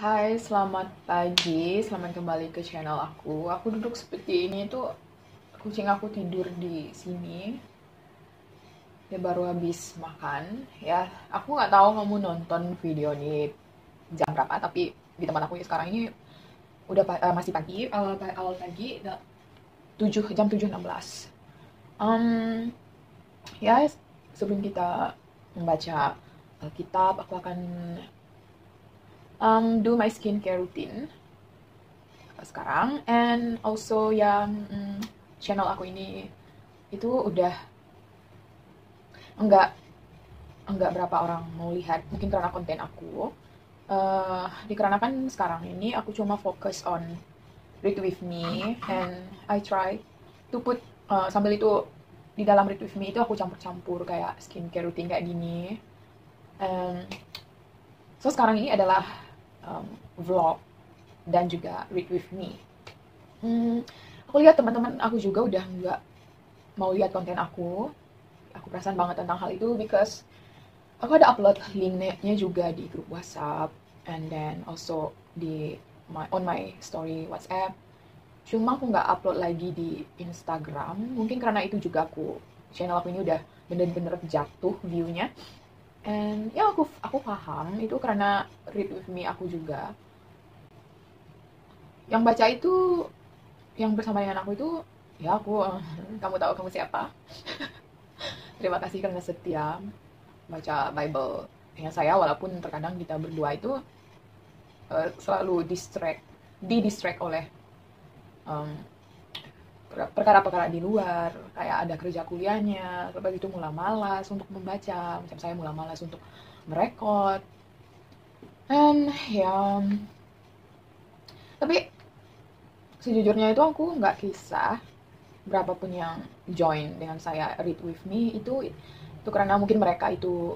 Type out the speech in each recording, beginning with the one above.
Hai, selamat pagi. Selamat kembali ke channel aku. Aku duduk seperti ini tuh kucing aku tidur di sini. Dia baru habis makan. Ya, aku nggak tahu kamu nonton video ini jam berapa, tapi di tempat aku sekarang ini udah masih pagi, awal pagi, 7 jam 7.16. Um, ya, sebelum kita membaca Alkitab, aku akan do my skincare routine sekarang. And also yang channel aku ini itu udah enggak berapa orang mau lihat, mungkin karena konten aku. Dikarenakan sekarang ini aku cuma fokus on Read With Me, and I try to put sambil itu di dalam Read With Me itu aku campur-campur kayak skincare routine kayak gini. So sekarang ini adalah vlog dan juga Read With Me. Aku lihat teman-teman aku juga udah nggak mau lihat konten aku. Aku perasaan banget tentang hal itu because aku ada upload linknya juga di grup WhatsApp, and then also on my story WhatsApp. Cuma aku nggak upload lagi di Instagram. Mungkin karena itu juga channel aku ini udah bener-bener jatuh viewnya. And ya aku paham itu karena Read With Me aku juga. Yang baca itu, yang bersama dengan aku itu, ya aku, kamu tahu kamu siapa. Terima kasih karena setia baca Bible dengan saya, walaupun terkadang kita berdua itu selalu di-distract oleh perkara-perkara di luar, kayak ada kerja kuliahnya, terus itu mulai malas untuk membaca, macam saya mulai malas untuk merekod. And ya, tapi sejujurnya itu aku nggak kisah berapapun yang join dengan saya Read With Me itu karena mungkin mereka itu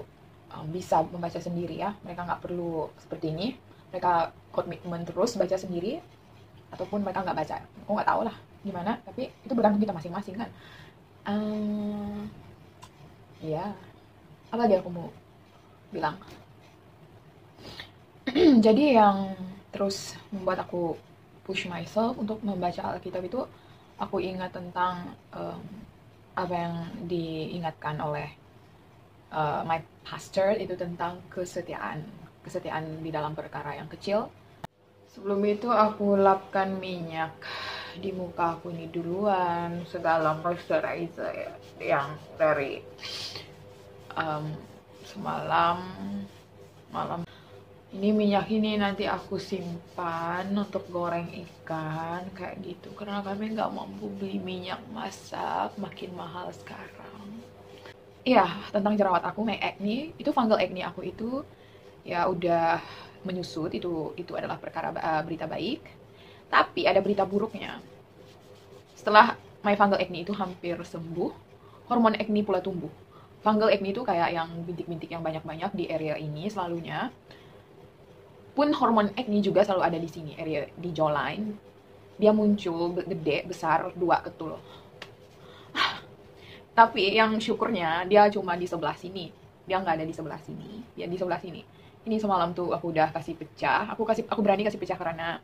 bisa membaca sendiri ya, mereka nggak perlu seperti ini, mereka komitmen terus baca sendiri, ataupun mereka nggak baca, aku nggak tahu lah gimana, tapi itu bergantung kita masing-masing kan. Ya, apa lagi aku mau bilang. Jadi yang terus membuat aku push myself untuk membaca Alkitab itu, aku ingat tentang apa yang diingatkan oleh my pastor, itu tentang kesetiaan di dalam perkara yang kecil. Sebelum itu aku lapkan minyak di muka aku ini duluan, segala moisturizer ya, yang dari semalam malam. Ini minyak ini nanti aku simpan untuk goreng ikan kayak gitu, karena kami nggak mampu beli minyak masak, makin mahal sekarang. Iya, tentang jerawat aku, my acne, itu fungal acne aku itu ya udah menyusut. Itu adalah perkara berita baik. Tapi ada berita buruknya. Setelah my fungal acne itu hampir sembuh, hormon acne pula tumbuh. Fungal acne itu kayak yang bintik-bintik yang banyak-banyak di area ini selalunya. Pun hormon acne juga selalu ada di sini, area di jawline. Dia muncul gede, besar, 2 ketul. Tapi yang syukurnya dia cuma di sebelah sini. Dia nggak ada di sebelah sini. Ya di sebelah sini. Ini semalam tuh aku udah kasih pecah. Aku berani kasih pecah karena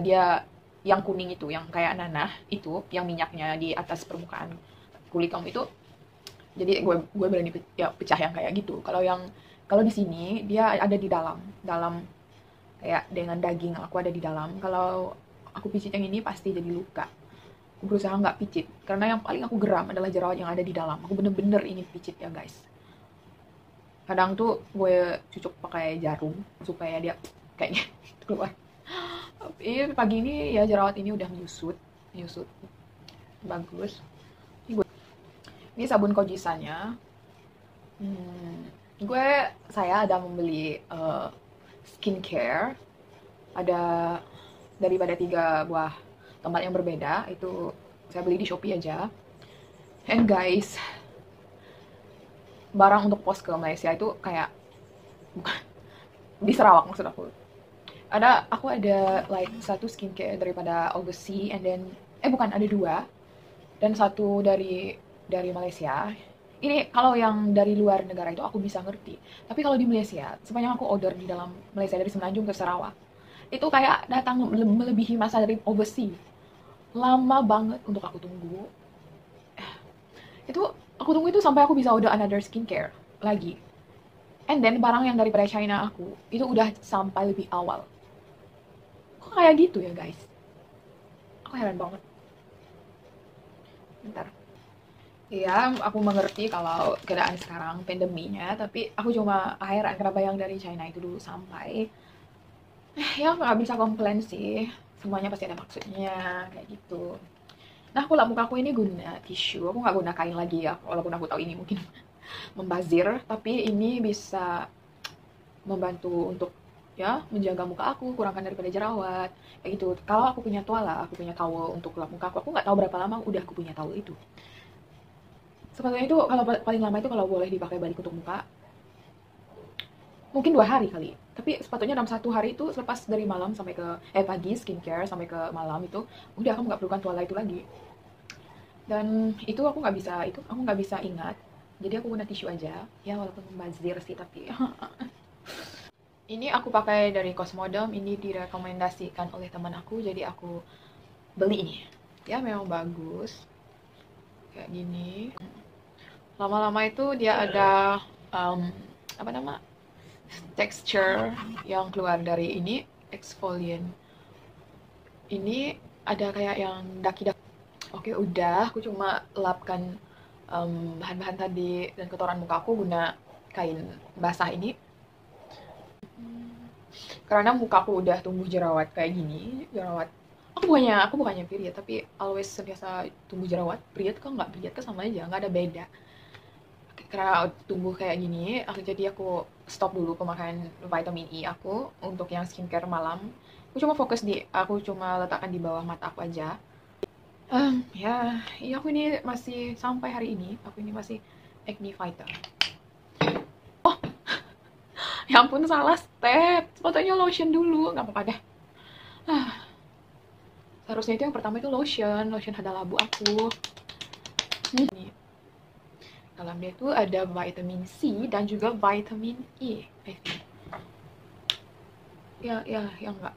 dia yang kuning itu, yang kayak nanah itu, yang minyaknya di atas permukaan kulit kamu itu. Jadi gue berani pecah yang kayak gitu. Kalau di sini dia ada di dalam kayak dengan daging aku ada di dalam. Kalau aku picit yang ini pasti jadi luka. Aku berusaha nggak picit karena yang paling aku geram adalah jerawat yang ada di dalam. Aku bener-bener ini picit ya guys. Kadang tuh gue cucuk pakai jarum supaya dia kayaknya keluar. Tapi pagi ini ya jerawat ini udah menyusut bagus. Ini sabun kojisannya. Saya ada membeli skincare, ada daripada 3 buah tempat yang berbeda, itu saya beli di Shopee aja. And guys, barang untuk pos ke Malaysia itu kayak di Sarawak maksud aku. Aku ada like 1 skincare daripada Augusty, and then bukan, ada 2 dan 1 dari Malaysia. Ini kalau yang dari luar negara itu aku bisa ngerti. Tapi kalau di Malaysia, sepanjang aku order di dalam Malaysia dari Semenanjung ke Sarawak, Itu kayak datang melebihi masa dari overseas. Lama banget untuk aku tunggu. Itu aku tunggu itu sampai aku bisa order another skincare lagi. And then barang yang daripada China aku itu udah sampai lebih awal. Kok kayak gitu ya guys? Aku heran banget. Bentar. Iya, aku mengerti kalau keadaan sekarang pandeminya, tapi aku cuma heran kenapa yang dari China itu dulu sampai. Ya nggak bisa komplain sih. Semuanya pasti ada maksudnya kayak gitu. Nah, aku lap muka aku ini guna tisu. Aku nggak guna kain lagi ya, walaupun aku tahu ini mungkin membazir, tapi ini bisa membantu untuk ya menjaga muka aku, kurangkan daripada jerawat kayak gitu. Kalau aku punya tuala, aku punya towel untuk lap muka aku nggak tahu berapa lama udah aku punya towel itu. Sepatutnya itu kalau paling lama itu kalau boleh dipakai balik untuk muka mungkin 2 hari kali, tapi sepatutnya dalam 1 hari itu selepas dari malam sampai ke pagi skincare sampai ke malam itu udah kamu nggak perlukan tuala itu lagi. Dan itu aku nggak bisa ingat, jadi aku guna tisu aja ya, walaupun membazir sih tapi ini aku pakai dari Cosmodem, ini direkomendasikan oleh teman aku, jadi aku beli ini ya, memang bagus kayak gini. Lama-lama itu dia ada apa nama texture yang keluar dari ini exfoliant. Ini ada kayak yang daki-daki. Oke, udah aku cuma lapkan bahan-bahan tadi dan kotoran muka aku guna kain basah ini. Karena muka aku udah tumbuh jerawat kayak gini, jerawat. Aku bukannya period, tapi always biasa tumbuh jerawat. Period kok nggak period, kan sama aja, nggak ada beda. Karena tumbuh kayak gini, jadi aku stop dulu pemakaian vitamin E aku untuk yang skincare malam. Aku cuma letakkan di bawah mata aku aja. Ya, aku ini masih sampai hari ini, aku ini masih acne fighter. Oh, ya ampun salah step. Sepatutnya lotion dulu, nggak apa-apa deh. Seharusnya itu yang pertama itu lotion hada labu aku. Nih. Dalamnya itu ada vitamin C dan juga vitamin E, I think. Ya enggak.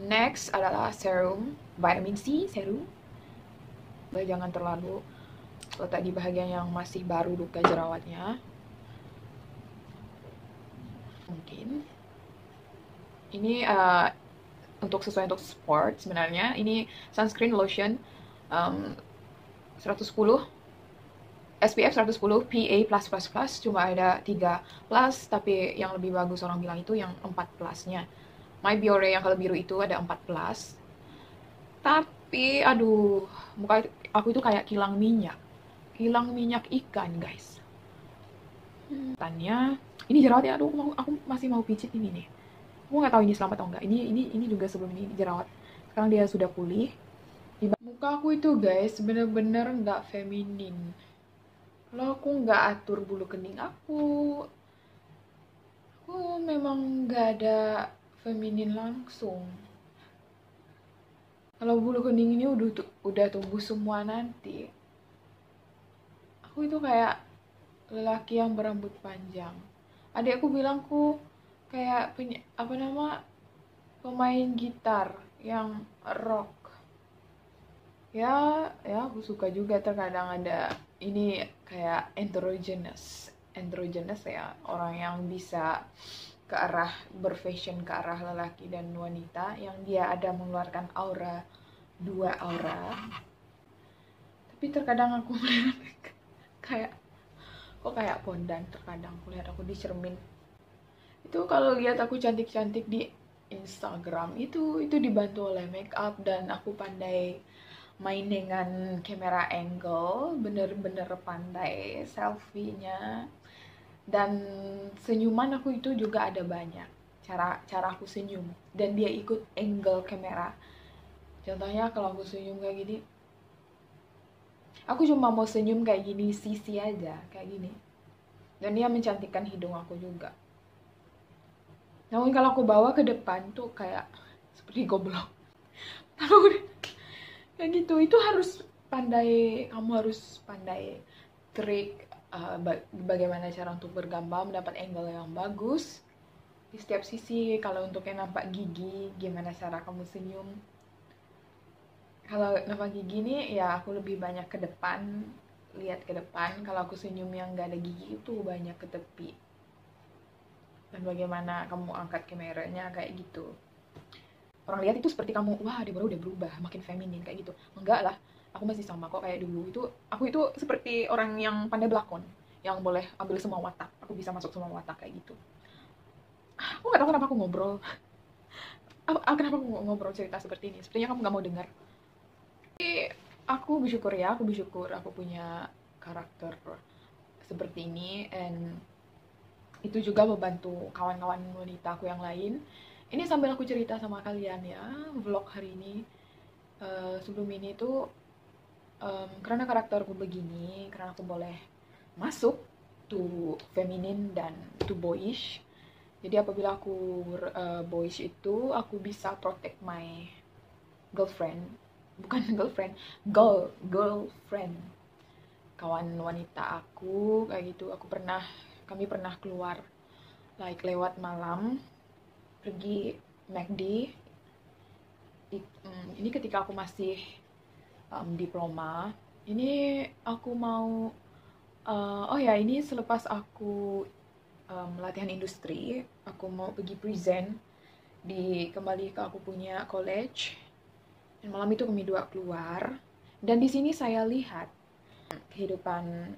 Next adalah serum, vitamin C serum. Jangan terlalu letak di bagian yang masih baru luka jerawatnya. Mungkin ini sesuai untuk sport sebenarnya. Ini sunscreen lotion 110 SPF 110 PA+++, cuma ada 3 plus, tapi yang lebih bagus orang bilang itu yang 4 plusnya. My Biore yang kalau biru itu ada 4 plus. Tapi aduh, muka aku itu kayak kilang minyak ikan guys. Tanya, ini jerawat ya, aduh aku masih mau pijit ini nih. Aku nggak tahu ini selamat atau enggak. Ini juga sebelum ini jerawat. Sekarang dia sudah pulih. Muka aku itu guys bener-bener nggak feminin. Kalau aku nggak atur bulu kening aku memang nggak ada feminin langsung. Kalau bulu kening ini udah tumbuh semua nanti, aku itu kayak lelaki yang berambut panjang. Adik aku bilang aku kayak pemain gitar yang rock. Ya aku suka juga terkadang ada ini kayak androgynous ya, orang yang bisa ke arah berfashion ke arah lelaki dan wanita, yang dia ada mengeluarkan dua aura. Tapi terkadang aku melihat kayak pondan, terkadang aku lihat aku di cermin. Itu kalau lihat aku cantik-cantik di Instagram itu dibantu oleh make up dan aku pandai main dengan kamera angle, bener-bener pandai selfie-nya. Dan senyuman aku itu juga ada banyak cara aku senyum, dan dia ikut angle kamera. Contohnya kalau aku senyum kayak gini, aku cuma mau senyum kayak gini, sisi aja kayak gini, dan dia mencantikkan hidung aku juga. Namun kalau aku bawa ke depan tuh kayak seperti goblok. Kalau kayak gitu itu harus kamu harus pandai trik bagaimana cara untuk bergambar, mendapat angle yang bagus di setiap sisi. Kalau untuk yang nampak gigi, gimana cara kamu senyum. Kalau nampak gigi nih, ya aku lebih banyak ke depan, lihat ke depan. Kalau aku senyum yang gak ada gigi itu banyak ke tepi. Dan bagaimana kamu angkat kameranya kayak gitu. Orang lihat itu seperti kamu, wah Deborah udah berubah, makin feminin kayak gitu. Enggak lah, aku masih sama kok kayak dulu. Aku itu seperti orang yang pandai belakon, yang boleh ambil semua watak. Aku bisa masuk semua watak kayak gitu. Aku nggak tahu kenapa aku ngobrol. Kenapa aku ngobrol cerita seperti ini? Sepertinya kamu nggak mau dengar. Tapi aku bersyukur aku punya karakter seperti ini, and itu juga membantu kawan-kawan wanita aku yang lain. Ini sambil aku cerita sama kalian ya, vlog hari ini. Sebelum ini tuh, karena karakterku begini, karena aku boleh masuk to feminine dan to boyish. Jadi apabila aku boyish itu, aku bisa protect my girlfriend. Bukan girlfriend, girlfriend. Kawan wanita aku, kayak gitu. Kami pernah keluar, like lewat malam, pergi McD. Ini ketika aku masih diploma. Ini aku mau ini selepas aku latihan industri, aku mau pergi present kembali ke aku punya college. Dan malam itu kami dua keluar, dan di sini saya lihat kehidupan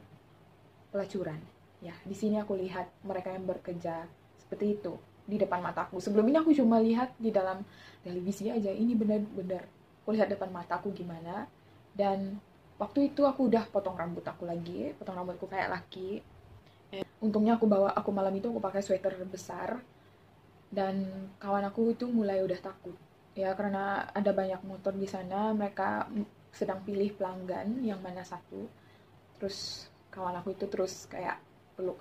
pelacuran. Ya, di sini aku lihat mereka yang bekerja seperti itu di depan mataku. Sebelum ini aku cuma lihat di dalam televisi aja. Ini benar-benar aku lihat depan mataku gimana. Dan waktu itu aku udah potong rambut aku lagi, potong rambutku kayak laki. Untungnya aku malam itu aku pakai sweater besar, dan kawan aku itu mulai udah takut. Ya, karena ada banyak motor di sana, mereka sedang pilih pelanggan yang mana satu. Terus kawan aku itu terus kayak peluk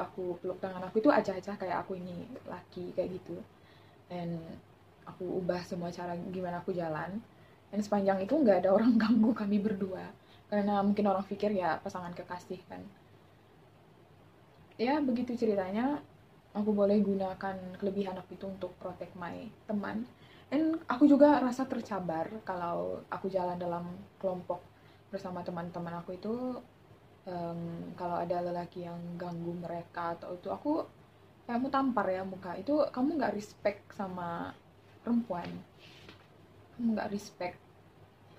tangan aku itu acah-acah kayak aku ini laki kayak gitu. Dan aku ubah semua cara gimana aku jalan. Dan sepanjang itu nggak ada orang ganggu kami berdua, karena mungkin orang pikir ya pasangan kekasih kan. Ya begitu ceritanya. Aku boleh gunakan kelebihan aku itu untuk protect my teman. Dan aku juga rasa tercabar kalau aku jalan dalam kelompok bersama teman-teman aku itu. Kalau ada lelaki yang ganggu mereka atau itu, aku kamu tampar ya muka. Itu kamu nggak respect sama perempuan, kamu nggak respect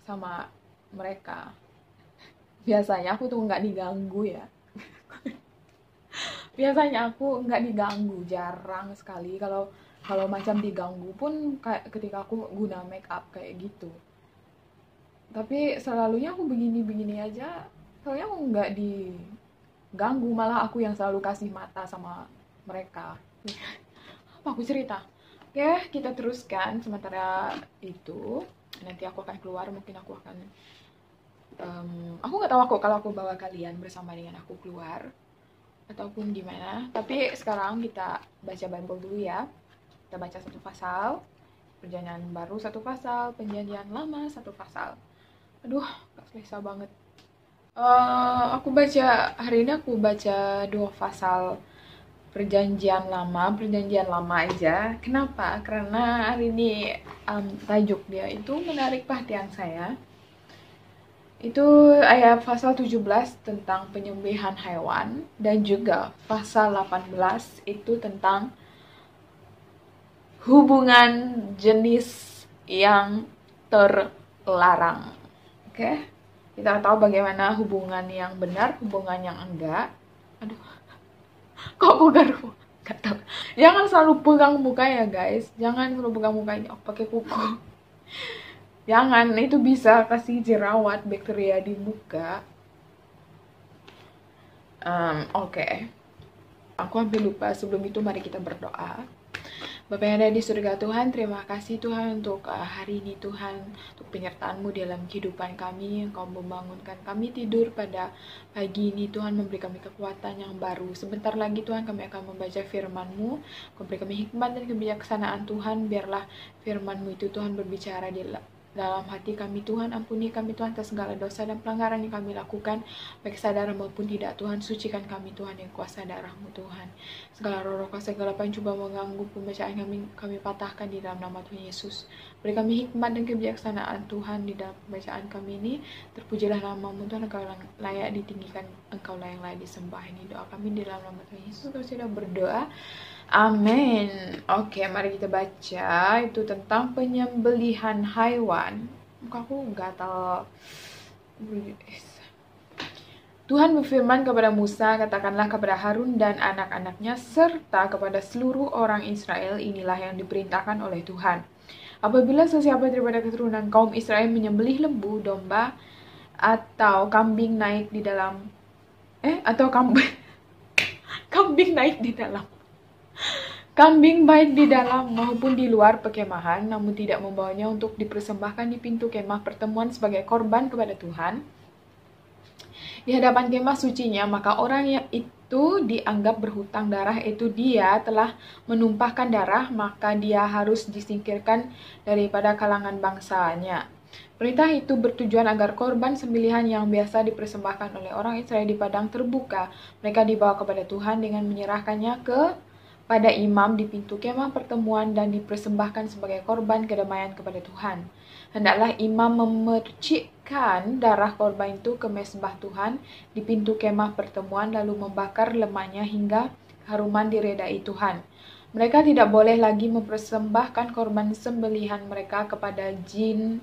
sama mereka. Biasanya aku tuh nggak diganggu ya. Biasanya aku nggak diganggu, jarang sekali. Kalau macam diganggu pun kayak ketika aku guna make up kayak gitu. Tapi selalunya aku begini-begini aja. Soalnya aku nggak diganggu, malah aku yang selalu kasih mata sama mereka. Apa aku cerita? Oke, kita teruskan. Sementara itu, nanti aku akan keluar, mungkin aku akan aku nggak tahu kalau aku bawa kalian bersama dengan aku keluar ataupun gimana. Tapi sekarang kita baca Bible dulu ya. Kita baca satu pasal, perjanjian baru satu pasal, perjanjian lama satu pasal. Aduh, gak selesa banget. Hari ini aku baca 2 pasal perjanjian lama aja. Kenapa? Karena hari ini tajuk dia itu menarik perhatian saya. Itu ayat pasal 17 tentang penyembelihan hewan, dan juga pasal 18 itu tentang hubungan jenis yang terlarang. Oke? Kita tahu bagaimana hubungan yang benar, hubungan yang enggak. Aduh, kok aku garu? Gak tahu. Jangan selalu pegang muka ya guys. Jangan selalu pegang muka ini pakai kuku. Jangan, itu bisa kasih jerawat, bakteria di muka. Oke. Aku hampir lupa. Sebelum itu mari kita berdoa. Bapa yang ada di surga Tuhan, terima kasih Tuhan untuk hari ini Tuhan, untuk penyertaan-Mu dalam kehidupan kami. Engkau membangunkan kami tidur pada pagi ini Tuhan, memberi kami kekuatan yang baru. Sebentar lagi Tuhan kami akan membaca firman-Mu. Engkau beri kami hikmat dan kebijaksanaan Tuhan. Biarlah firman-Mu itu Tuhan berbicara dalam hati kami. Tuhan, ampuni kami Tuhan atas segala dosa dan pelanggaran yang kami lakukan, baik sadar maupun tidak. Tuhan, sucikan kami Tuhan yang kuasa darah-Mu Tuhan. Segala roh-roh kuasa gelap yang coba mengganggu pembacaan kami patahkan di dalam nama Tuhan Yesus. Beri kami hikmat dan kebijaksanaan Tuhan di dalam pembacaan kami ini. Terpujilah nama-Mu Tuhan, Engkau layak ditinggikan, Engkau yang layak disembah. Ini doa kami di dalam nama Tuhan Yesus. Kami sudah berdoa. Amin. Oke, mari kita baca itu tentang penyembelihan hewan. Muka aku gatal. Tuhan berfirman kepada Musa, katakanlah kepada Harun dan anak-anaknya serta kepada seluruh orang Israel, inilah yang diperintahkan oleh Tuhan. Apabila sesiapa daripada keturunan kaum Israel menyembelih lembu, domba, atau kambing naik di dalam kambing naik di dalam kambing baik di dalam maupun di luar perkemahan, namun tidak membawanya untuk dipersembahkan di pintu kemah pertemuan sebagai korban kepada Tuhan di hadapan kemah sucinya, maka orang yang itu dianggap berhutang darah, itu dia telah menumpahkan darah, maka dia harus disingkirkan daripada kalangan bangsanya. Perintah itu bertujuan agar korban sembelihan yang biasa dipersembahkan oleh orang Israel di padang terbuka, mereka dibawa kepada Tuhan dengan menyerahkannya pada imam di pintu kemah pertemuan dan dipersembahkan sebagai korban kedamaian kepada Tuhan. Hendaklah imam memercikkan darah korban itu ke mezbah Tuhan di pintu kemah pertemuan, lalu membakar lemaknya hingga haruman diredai Tuhan. Mereka tidak boleh lagi mempersembahkan korban sembelihan mereka kepada jin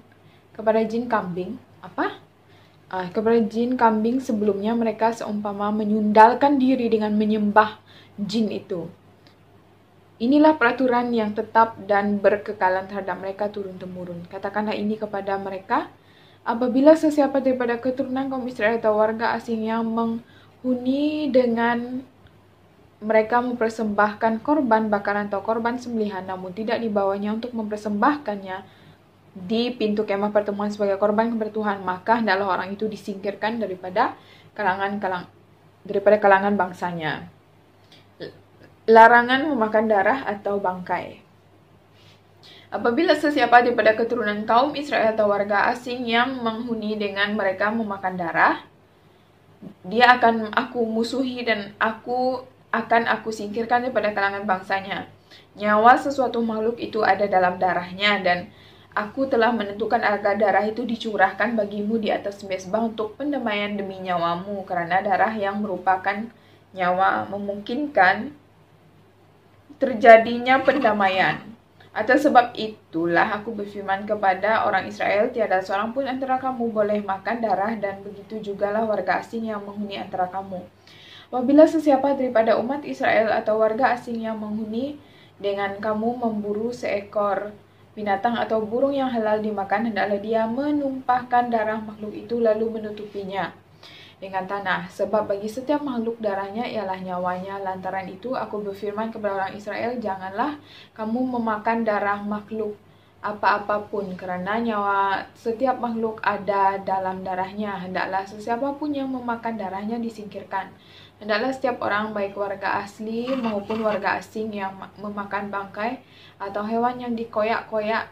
kambing. Kepada jin kambing sebelumnya, mereka seumpama menyundalkan diri dengan menyembah jin itu. Inilah peraturan yang tetap dan berkekalan terhadap mereka turun-temurun. Katakanlah ini kepada mereka, apabila sesiapa daripada keturunan kaum Israel atau warga asing yang menghuni dengan mereka mempersembahkan korban bakaran atau korban sembelihan, namun tidak dibawanya untuk mempersembahkannya di pintu kemah pertemuan sebagai korban kepada Tuhan, maka hendaklah orang itu disingkirkan daripada kalangan bangsanya. Larangan memakan darah atau bangkai. Apabila sesiapa daripada keturunan kaum Israel atau warga asing yang menghuni dengan mereka memakan darah, dia akan aku musuhi dan aku singkirkan daripada kalangan bangsanya. Nyawa sesuatu makhluk itu ada dalam darahnya, dan aku telah menentukan agar darah itu dicurahkan bagimu di atas mezbah untuk pendamaian demi nyawamu, karena darah yang merupakan nyawa memungkinkan terjadinya pendamaian. Atas sebab itulah aku berfirman kepada orang Israel, tiada seorang pun antara kamu boleh makan darah, dan begitu jugalah warga asing yang menghuni antara kamu. Apabila sesiapa daripada umat Israel atau warga asing yang menghuni dengan kamu memburu seekor binatang atau burung yang halal dimakan, hendaklah dia menumpahkan darah makhluk itu lalu menutupinya dengan tanah, sebab bagi setiap makhluk darahnya ialah nyawanya. Lantaran itu aku berfirman kepada orang Israel, janganlah kamu memakan darah makhluk apa-apapun, karena nyawa setiap makhluk ada dalam darahnya. Hendaklah sesiapa pun yang memakan darahnya disingkirkan. Hendaklah setiap orang, baik warga asli maupun warga asing, yang memakan bangkai atau hewan yang dikoyak-koyak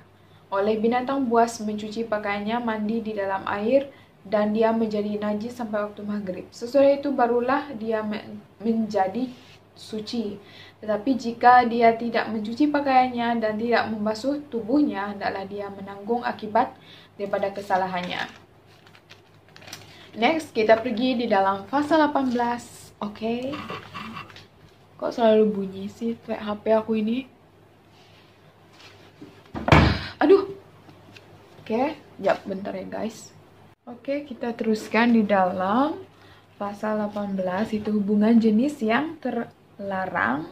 oleh binatang buas, mencuci pakaiannya, mandi di dalam air, dan dia menjadi najis sampai waktu maghrib. Sesudah itu barulah dia menjadi suci. Tetapi jika dia tidak mencuci pakaiannya dan tidak membasuh tubuhnya, hendaklah dia menanggung akibat daripada kesalahannya. Next, kita pergi di dalam pasal 18. Oke. Kok selalu bunyi sih kayak HP aku ini? Aduh. Oke, bentar ya guys. Oke, kita teruskan di dalam pasal 18, itu hubungan jenis yang terlarang.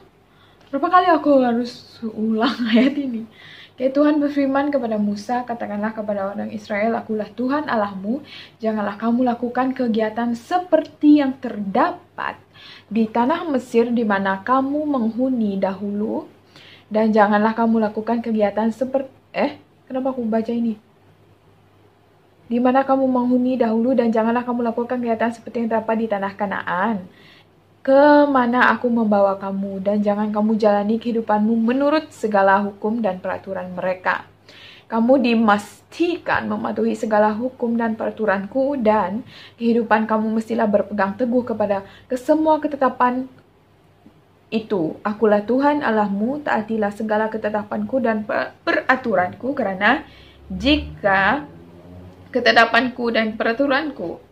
Berapa kali aku harus ulang ayat ini? Oke, Tuhan berfirman kepada Musa, katakanlah kepada orang Israel, akulah Tuhan Allahmu, janganlah kamu lakukan kegiatan seperti yang terdapat di tanah Mesir di mana kamu menghuni dahulu, dan janganlah kamu lakukan kegiatan seperti kenapa aku baca ini? Di mana kamu menghuni dahulu, dan janganlah kamu lakukan kegiatan seperti yang terdapat di tanah Kanaan, ke mana aku membawa kamu, dan jangan kamu jalani kehidupanmu menurut segala hukum dan peraturan mereka. Kamu dipastikan mematuhi segala hukum dan peraturanku, dan kehidupan kamu mestilah berpegang teguh kepada kesemua ketetapan itu. Akulah Tuhan Allahmu, taatilah segala ketetapanku dan peraturanku, karena jika ketetapanku dan peraturanku,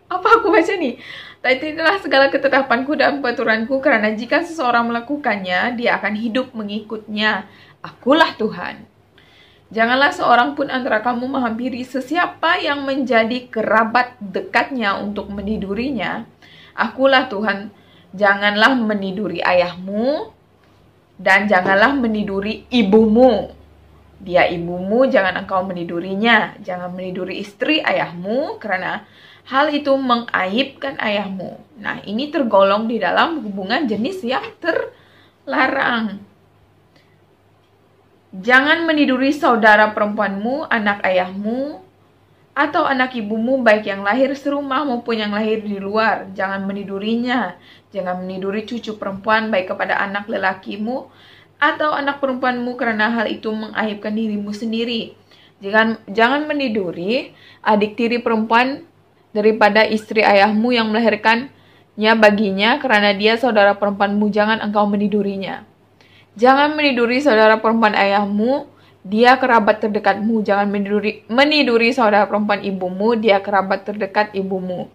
apa aku baca nih? Taatilah segala ketetapanku dan peraturanku, karena jika seseorang melakukannya, dia akan hidup mengikutnya. Akulah Tuhan. Janganlah seorang pun antara kamu menghampiri sesiapa yang menjadi kerabat dekatnya untuk menidurinya. Akulah Tuhan. Janganlah meniduri ayahmu, dan janganlah meniduri ibumu. Dia ibumu, jangan engkau menidurinya. Jangan meniduri istri ayahmu, karena hal itu mengaibkan ayahmu. Nah, ini tergolong di dalam hubungan jenis yang terlarang. Jangan meniduri saudara perempuanmu, anak ayahmu, atau anak ibumu, baik yang lahir serumah maupun yang lahir di luar. Jangan menidurinya. Jangan meniduri cucu perempuan, baik kepada anak lelakimu atau anak perempuanmu, karena hal itu mengaibkan dirimu sendiri. Jangan meniduri adik tiri perempuan daripada istri ayahmu yang melahirkannya baginya, karena dia saudara perempuanmu. Jangan engkau menidurinya. Jangan meniduri saudara perempuan ayahmu, dia kerabat terdekatmu. Jangan meniduri saudara perempuan ibumu, dia kerabat terdekat ibumu.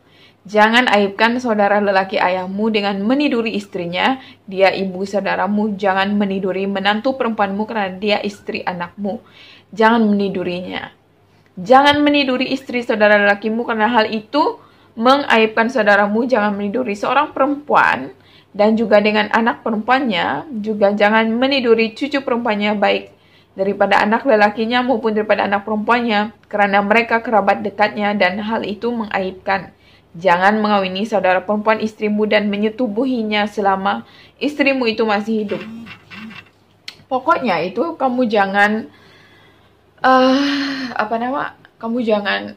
Jangan aibkan saudara lelaki ayahmu dengan meniduri istrinya, dia ibu saudaramu. Jangan meniduri menantu perempuanmu, karena dia istri anakmu. Jangan menidurinya. Jangan meniduri istri saudara lelakimu, karena hal itu mengaibkan saudaramu. Jangan meniduri seorang perempuan dan juga dengan anak perempuannya. Juga jangan meniduri cucu perempuannya, baik daripada anak lelakinya maupun daripada anak perempuannya, karena mereka kerabat dekatnya dan hal itu mengaibkan. Jangan mengawini saudara perempuan istrimu dan menyetubuhinya selama istrimu itu masih hidup. Pokoknya itu kamu jangan kamu jangan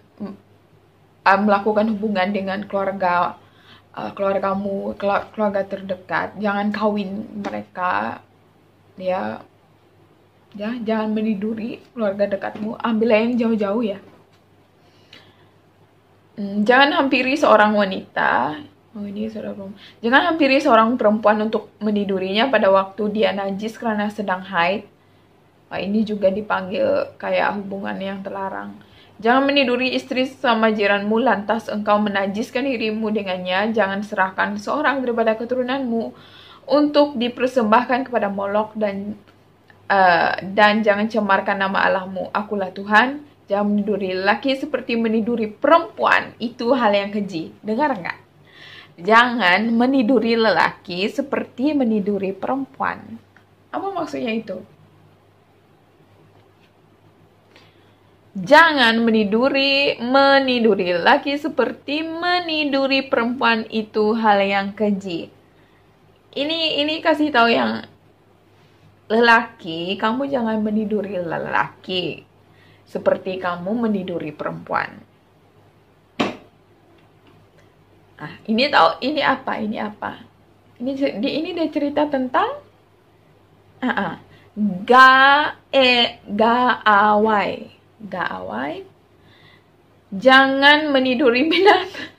melakukan hubungan dengan keluargamu, keluarga terdekat. Jangan kawin mereka, ya. Jangan meniduri keluarga dekatmu. Ambillah yang jauh-jauh, ya. Jangan hampiri seorang wanita. Jangan hampiri seorang perempuan untuk menidurinya pada waktu dia najis karena sedang haid. Nah, ini juga dipanggil kayak hubungan yang terlarang. Jangan meniduri istri sama jiranmu, lantas engkau menajiskan dirimu dengannya. Jangan serahkan seorang daripada keturunanmu untuk dipersembahkan kepada Molok, dan jangan cemarkan nama Allahmu. Akulah Tuhan. Jangan meniduri laki seperti meniduri perempuan. Itu hal yang keji. Dengar nggak? Jangan meniduri lelaki seperti meniduri perempuan. Apa maksudnya itu? Jangan meniduri laki seperti meniduri perempuan. Itu hal yang keji. Ini kasih tahu yang lelaki, kamu jangan meniduri lelaki seperti kamu meniduri perempuan. Ini apa? Ini dia cerita tentang gaawai. Jangan meniduri binatang.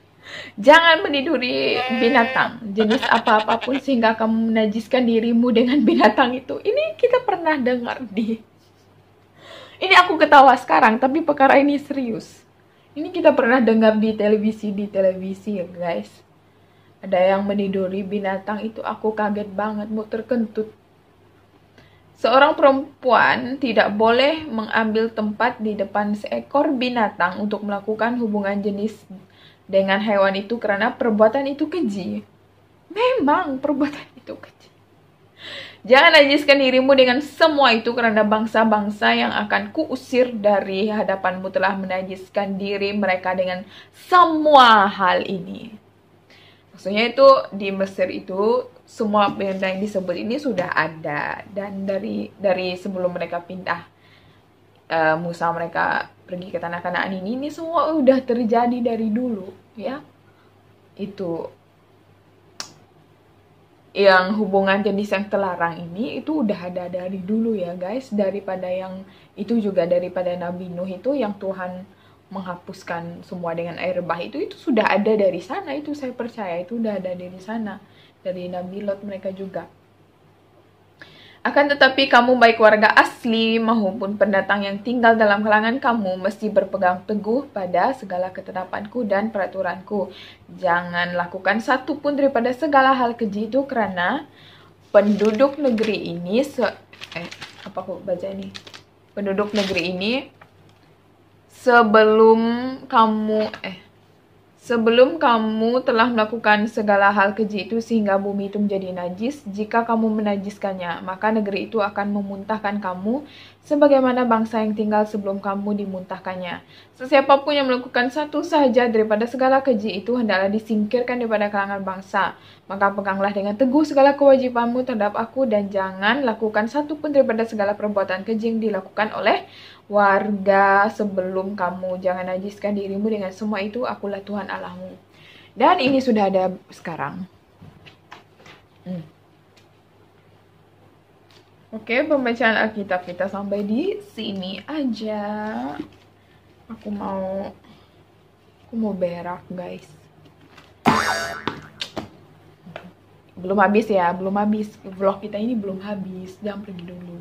Jangan meniduri binatang, jenis apapun sehingga kamu menajiskan dirimu dengan binatang itu. Ini kita pernah dengar ini aku ketawa sekarang, tapi perkara ini serius. Ini kita pernah dengar di televisi ya guys. Ada yang meniduri binatang itu, aku kaget banget, mau terkentut. Seorang perempuan tidak boleh mengambil tempat di depan seekor binatang untuk melakukan hubungan jenis dengan hewan itu, karena perbuatan itu keji. Memang perbuatan itu keji. Jangan najiskan dirimu dengan semua itu, karena bangsa-bangsa yang akan kuusir dari hadapanmu telah menajiskan diri mereka dengan semua hal ini. Maksudnya itu di Mesir itu semua benda yang disebut ini sudah ada, dan dari sebelum mereka pindah Musa mereka pergi ke tanah Kanaan ini semua udah terjadi dari dulu, ya. yang hubungan jenis yang terlarang ini itu udah ada dari dulu ya guys, daripada yang itu juga daripada Nabi Nuh itu yang Tuhan menghapuskan semua dengan air bah itu sudah ada dari sana, itu saya percaya itu udah ada dari sana, dari Nabi Lot mereka juga. Akan tetapi kamu baik warga asli maupun pendatang yang tinggal dalam kalangan kamu mesti berpegang teguh pada segala ketetapanku dan peraturanku. Jangan lakukan satu pun daripada segala hal keji itu, karena penduduk negeri ini apa aku baca ini? Penduduk negeri ini sebelum kamu telah melakukan segala hal keji itu sehingga bumi itu menjadi najis, jika kamu menajiskannya, maka negeri itu akan memuntahkan kamu sebagaimana bangsa yang tinggal sebelum kamu dimuntahkannya. Sesiapapun yang melakukan satu sahaja daripada segala keji itu hendaklah disingkirkan daripada kalangan bangsa. Maka peganglah dengan teguh segala kewajibanmu terhadap aku dan jangan lakukan satu pun daripada segala perbuatan keji yang dilakukan oleh warga sebelum kamu. Jangan najiskan dirimu dengan semua itu, akulah Tuhan Allahmu. Dan ini sudah ada sekarang. Oke, pembacaan Alkitab kita sampai di sini aja. Aku mau berak guys. Belum habis ya, belum habis. Vlog kita ini belum habis. Jangan pergi dulu.